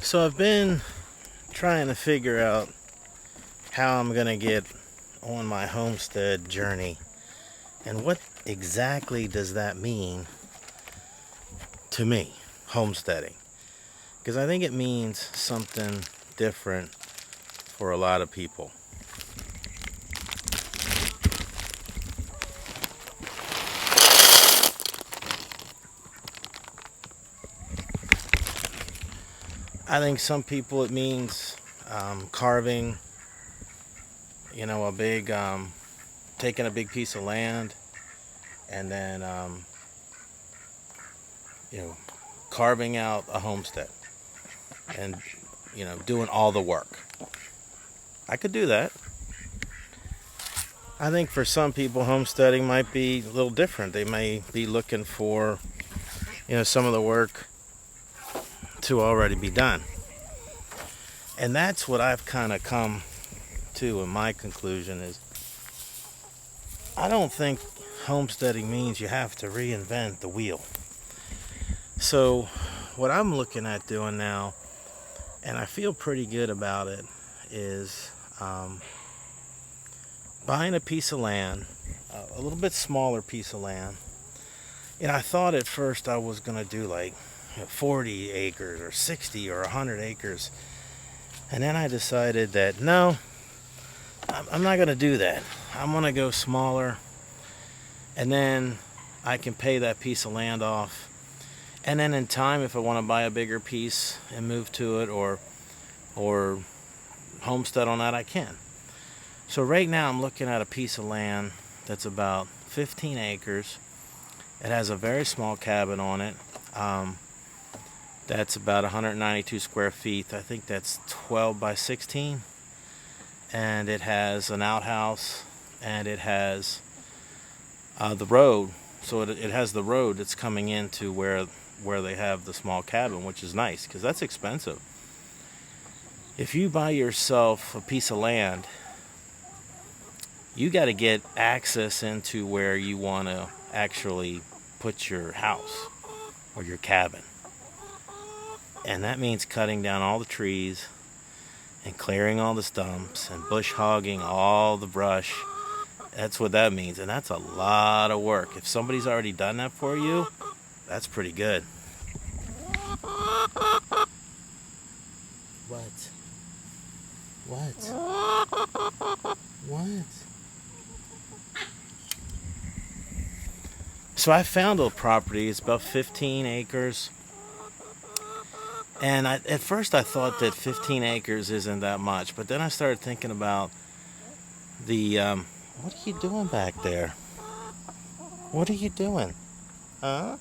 So I've been trying to figure out how I'm going to get on my homestead journey and what exactly does that mean to me, homesteading. Because I think it means something different for a lot of people. I think some people it means carving, a big, taking a big piece of land and then, carving out a homestead and, doing all the work. I could do that. I think for some people, homesteading might be a little different. They may be looking for, some of the work to already be done. And that's what I've kind of come to in my conclusion is I don't think homesteading means you have to reinvent the wheel. So what I'm looking at doing now, and I feel pretty good about it, is buying a piece of land, a little bit smaller piece of land. And I thought at first I was going to do like 40 acres or 60 or 100 acres. And then I decided that no, I'm not going to do that. I'm going to go smaller. And then I can pay that piece of land off. And then in time, if I want to buy a bigger piece and move to it or homestead on that, I can. So right now I'm looking at a piece of land that's about 15 acres. It has a very small cabin on it. That's about 192 square feet. I think that's 12 by 16. And it has an outhouse and it has the road. So it has the road that's coming into where they have the small cabin, which is nice because that's expensive. If you buy yourself a piece of land, you got to get access into where you want to actually put your house or your cabin. And that means cutting down all the trees and clearing all the stumps and bush hogging all the brush. That's what that means. And that's a lot of work. If somebody's already done that for you, that's pretty good. What? So I found a property. It's about 15 acres. And at first I thought that 15 acres isn't that much. But then I started thinking about the... what are you doing back there? What are you doing? Huh?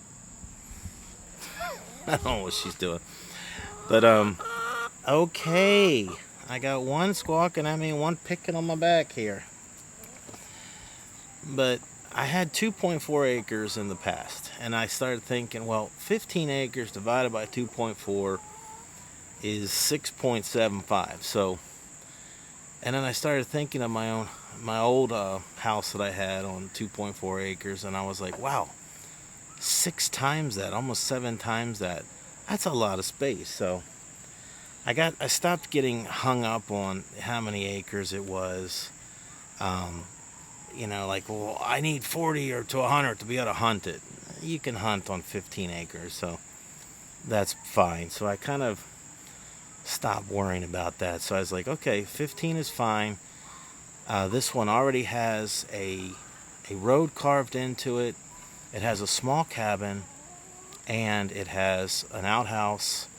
I don't know what she's doing. But, okay. I got one squawking at me and one picking on my back here. But I had 2.4 acres in the past, and I started thinking, well, 15 acres divided by 2.4 is 6.75. So, and then I started thinking of my old house that I had on 2.4 acres, and I was like, wow, 6 times that, almost 7 times that. That's a lot of space. So I stopped getting hung up on how many acres it was. Like, well, I need 40 or to 100 to be able to hunt it. You can hunt on 15 acres, so that's fine. So I kind of stopped worrying about that. So I was like, okay, 15 is fine. This one already has a road carved into it. It has a small cabin, and it has an outhouse,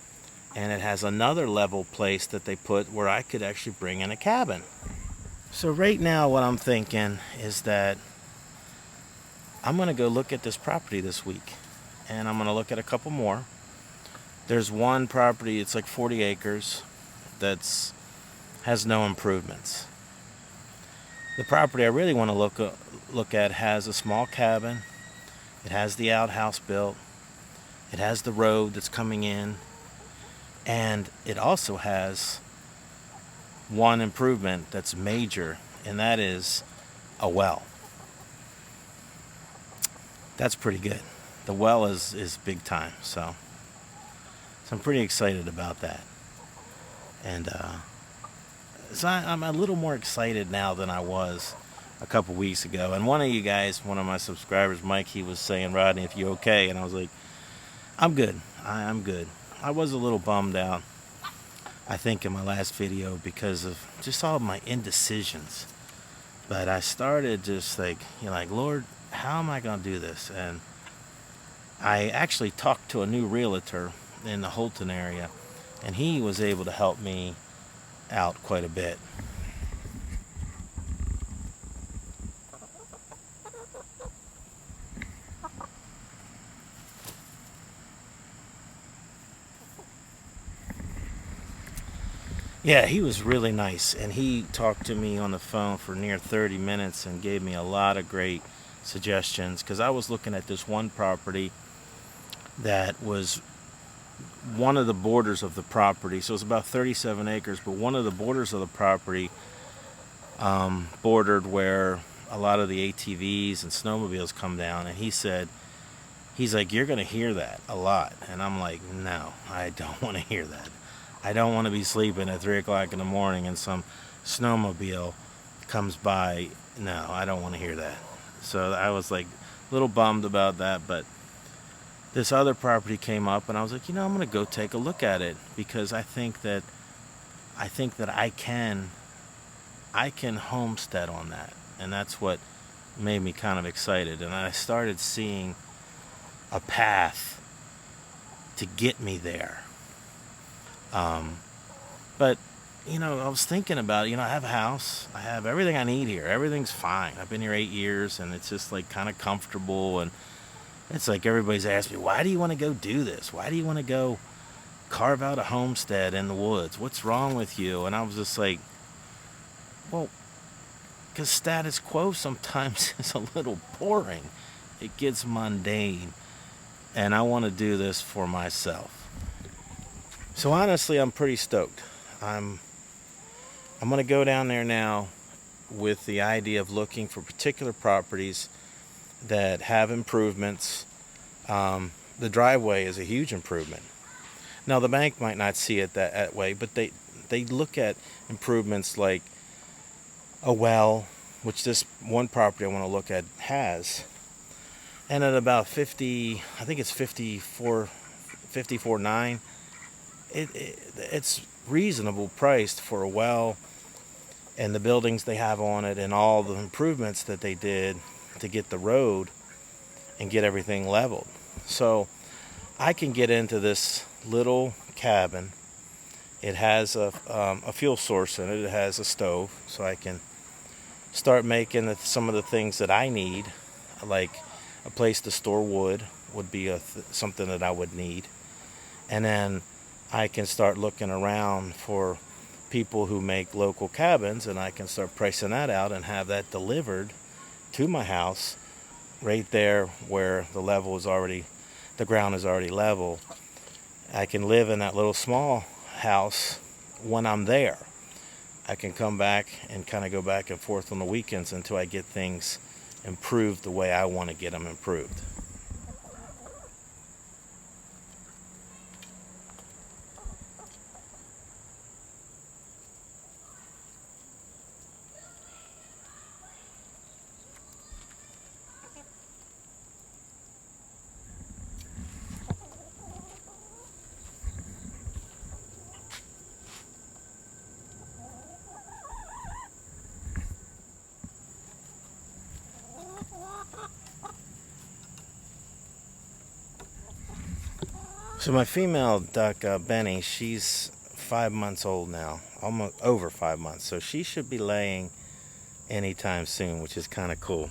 and it has another level place that they put where I could actually bring in a cabin. So right now what I'm thinking is that I'm going to go look at this property this week. And I'm going to look at a couple more. There's one property, it's like 40 acres, has no improvements. The property I really want to look at has a small cabin. It has the outhouse built. It has the road that's coming in. And it also has one improvement that's major, and that is a well. That's pretty good. The well is big time, so I'm pretty excited about that. And so I'm a little more excited now than I was a couple weeks ago. And one of you guys, one of my subscribers, Mike, he was saying, Rodney, if you okay? And I was like, I'm good. I'm good. I was a little bummed out, I think, in my last video because of just all of my indecisions. But I started just like, Lord, how am I going to do this? And I actually talked to a new realtor in the Holton area, and he was able to help me out quite a bit. Yeah, he was really nice, and he talked to me on the phone for near 30 minutes and gave me a lot of great suggestions, because I was looking at this one property that was one of the borders of the property. So it's about 37 acres, but one of the borders of the property bordered where a lot of the ATVs and snowmobiles come down. And he's like, you're going to hear that a lot. And I'm like, no, I don't want to hear that. I don't want to be sleeping at 3 o'clock in the morning and some snowmobile comes by. No, I don't want to hear that. So I was like a little bummed about that, but this other property came up and I was like, I'm going to go take a look at it, because I think that I can homestead on that. And that's what made me kind of excited. And I started seeing a path to get me there. But I was thinking about it. I have a house. I have everything I need here. Everything's fine. I've been here 8 years, and it's just like kind of comfortable. And it's like everybody's asked me, why do you want to go do this? Why do you want to go carve out a homestead in the woods? What's wrong with you? And I was just like, well, because status quo sometimes is a little boring. It gets mundane. And I want to do this for myself. So honestly, I'm pretty stoked. I'm going to go down there now with the idea of looking for particular properties that have improvements. The driveway is a huge improvement. Now, the bank might not see it that way, but they look at improvements like a well, which this one property I want to look at has. And at about 50, I think it's 54.9, it's reasonable priced for a well and the buildings they have on it and all the improvements that they did to get the road and get everything leveled. So I can get into this little cabin. It has a fuel source in it. It has a stove, so I can start making some of the things that I need, like a place to store wood would be something that I would need. And then I can start looking around for people who make local cabins, and I can start pricing that out and have that delivered to my house right there where the ground is already level. I can live in that little small house when I'm there. I can come back and kind of go back and forth on the weekends until I get things improved the way I want to get them improved. So my female duck, Benny, she's 5 months old now, almost over 5 months. So she should be laying anytime soon, which is kind of cool.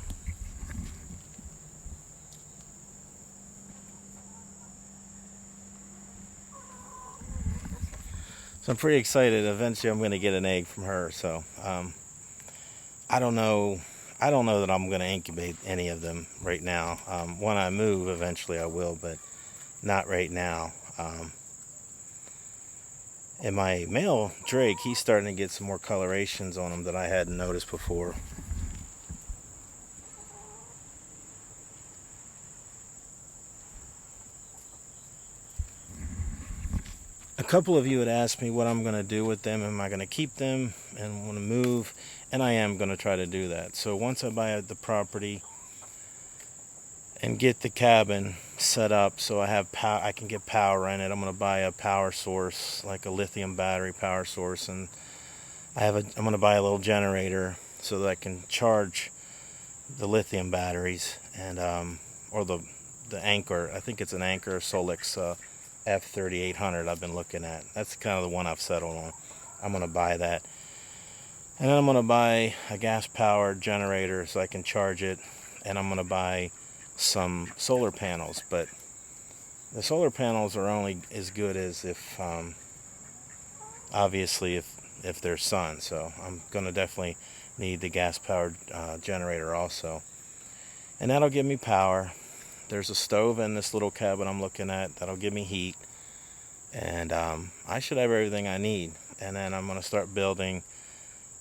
So I'm pretty excited. Eventually I'm going to get an egg from her. So I don't know that I'm going to incubate any of them right now. When I move, eventually I will, but not right now. And my male Drake, he's starting to get some more colorations on him that I hadn't noticed before. A couple of you had asked me what I'm going to do with them. Am I going to keep them and want to move? And I am going to try to do that. So once I buy the property and get the cabin set up so I have power, I can get power in it. I'm going to buy a power source, like a lithium battery power source, and I'm going to buy a little generator so that I can charge the lithium batteries, and or the Anchor. I think it's an Anchor Solix F3800 I've been looking at. That's kind of the one I've settled on. I'm going to buy that. And then I'm going to buy a gas-powered generator so I can charge it. And I'm going to buy some solar panels. But the solar panels are only as good as if, obviously, if there's sun. So I'm going to definitely need the gas-powered generator also. And that'll give me power. There's a stove in this little cabin I'm looking at that'll give me heat, and I should have everything I need. And then I'm going to start building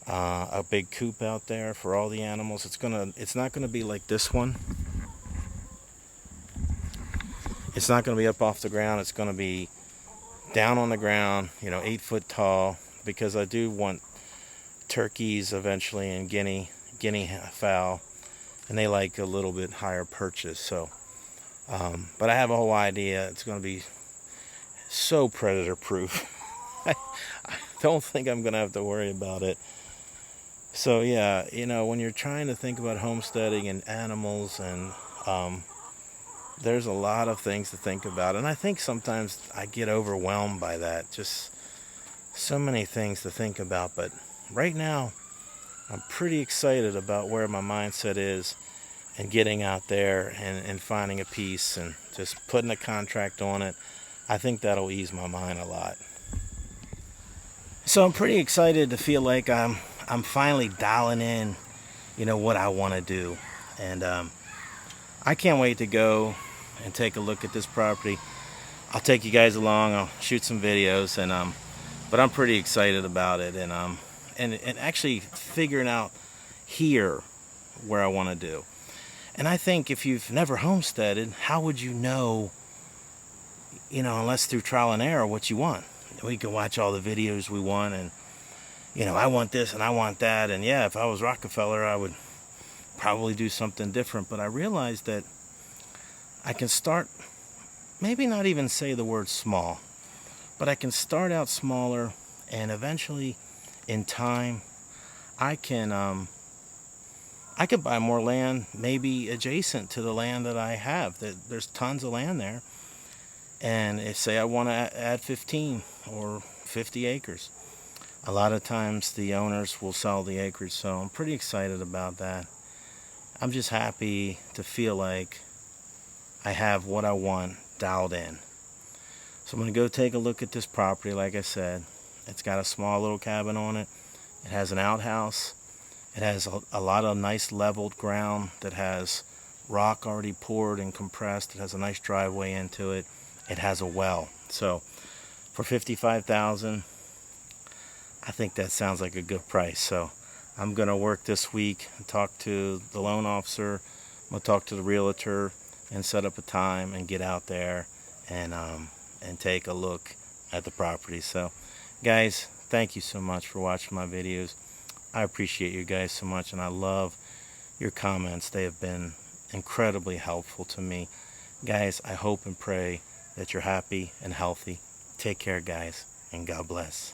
a big coop out there for all the animals. It's not going to be like this one. It's not going to be up off the ground. It's going to be down on the ground, 8 foot tall, because I do want turkeys eventually and guinea fowl, and they like a little bit higher perches. So but I have a whole idea. It's going to be so predator proof. I don't think I'm going to have to worry about it. So yeah, when you're trying to think about homesteading and animals, and there's a lot of things to think about, and I think sometimes I get overwhelmed by that. Just so many things to think about. But right now I'm pretty excited about where my mindset is, and getting out there and finding a piece and just putting a contract on it. I think that'll ease my mind a lot. So I'm pretty excited to feel like I'm finally dialing in, what I want to do. And I can't wait to go and take a look at this property. I'll take you guys along. I'll shoot some videos, and but I'm pretty excited about it, and actually figuring out here where I want to do. And I think if you've never homesteaded, how would you know, unless through trial and error, what you want? We can watch all the videos we want, and, I want this and I want that. And yeah, if I was Rockefeller, I would probably do something different. But I realized that I can start, maybe not even say the word small, but I can start out smaller, and eventually, in time, I could buy more land, maybe adjacent to the land that I have. There's tons of land there. And if, say, I want to add 15 or 50 acres, a lot of times the owners will sell the acreage. So I'm pretty excited about that. I'm just happy to feel like I have what I want dialed in. So I'm going to go take a look at this property. Like I said, it's got a small little cabin on it. It has an outhouse. It has a lot of nice leveled ground that has rock already poured and compressed. It has a nice driveway into it. It has a well. So for $55,000, I think that sounds like a good price. So I'm going to work this week and talk to the loan officer. I'm going to talk to the realtor and set up a time and get out there and take a look at the property. So guys, thank you so much for watching my videos. I appreciate you guys so much, and I love your comments. They have been incredibly helpful to me. Guys, I hope and pray that you're happy and healthy. Take care, guys, and God bless.